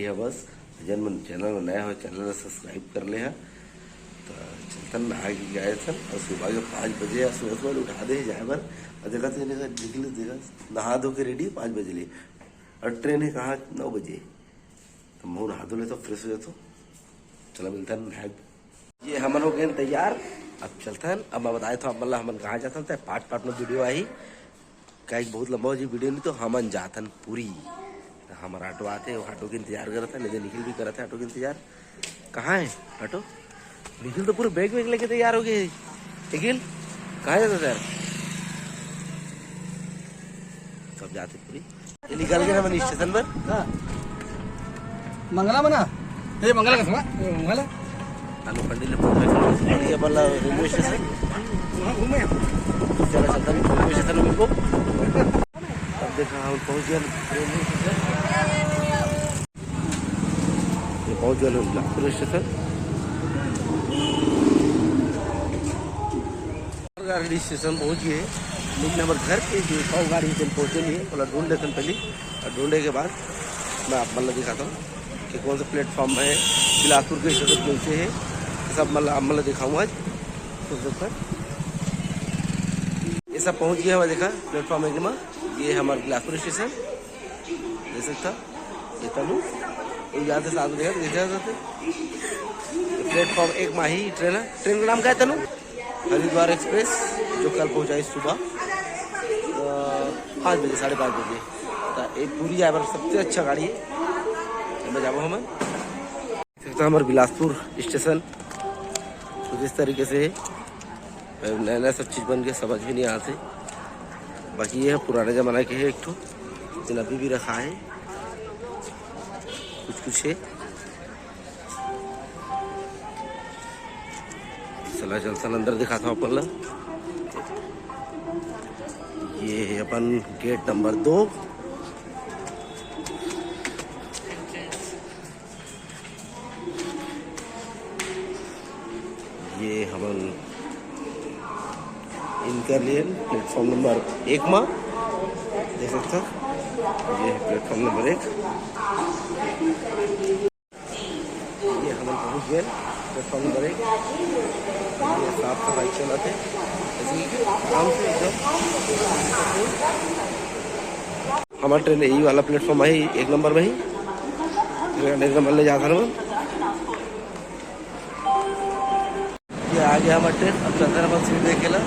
है बस। जन मन चैनल में नया हो चैनल सब्सक्राइब कर ले है। तो चलतन नहा के गए थे और सुबह के 5 बजे या सुबह सुबह उठा दे जाए बर और देखा तो निकले देखा नहा धो के रेडी 5 बजे ले और ट्रेन है कहाँ 9 बजे। तो मुँह नहा धो ले तो फ्रेश हो जाते। चला मिलता है। ये हमन हो गए तैयार। अब चलता है। अब मैं बताया था मतलब हमन कहाँ जाता था पार्ट में वीडियो आई क्या बहुत लंबा हो जी वीडियो नहीं तो हमन जातन पूरी। हमारा ऑटो आते ऑटो के इंतजार कर था नहीं निखिल भी कर था ऑटो के इंतजार। कहाँ है ऑटो? निखिल तो पूरे बैग वैग लेके तैयार हो गए। निखिल कहाँ जाता सर? सब जाते पूरी। ये निकल गया मैंने स्टेशन पर मंगला मना हे मंगला कसमा मंगला आलू पंडी ले पहुंच बल्ला रेलवे स्टेशन घूमे चला चलता रेलवे स्टेशन में को। अब देखा हम पहुंच गए रेलवे स्टेशन। ये पहुंच गए रेलवे स्टेशन। गाड़ी स्टेशन पहुंच गए लेकिन हमारे घर पे जो 100 गाड़ी पहुंचे नहीं है बोला ढूंढ लेते पहले और ढूंढने के बाद मैं आप मतलब दिखाता हूँ कि कौन सा प्लेटफॉर्म है बिलासपुर के स्टेशन कैसे है सब मतलब दिखाऊँ आज तो ये सब पहुँच गया हमारा देखा प्लेटफॉर्म एक में। ये हमारा बिलासपुर स्टेशन देख सकता ये तनु यहाँ से साथ देखा देखा जाते प्लेटफॉर्म एक माही ट्रेन है। ट्रेन का नाम क्या है तनु? हरिद्वार एक्सप्रेस जो कल पहुँचाई सुबह 5 बजे 5:30 बजे। तो ये पूरी आए सबसे अच्छा गाड़ी है मैं जाऊँ हम हमारे बिलासपुर स्टेशन कुछ इस तरीके से नया नया सब चीज़ बन के समझ भी नहीं आते। बाकी ये है पुराने ज़माने के है एक ठो लेकिन अभी भी रखा है कुछ है। चला चलता अंदर दिखाता हूँ अपन। ये अपन गेट नंबर 2 ये हमन इनका लिए प्लेटफॉर्म नंबर 1 में देख सकते हो। ये है प्लेटफॉर्म नंबर 1। ये हमन पहुँच गए प्लेटफॉर्म नंबर 1। ये साफ सफाई चलाते आराम से एकदम। हमारा ट्रेन यही वाला प्लेटफॉर्म है 1 नंबर में ही 1 नंबर ले जाता है। ये आ गया हमारा ट्रेन। अब चलते हैं सीट देखेला।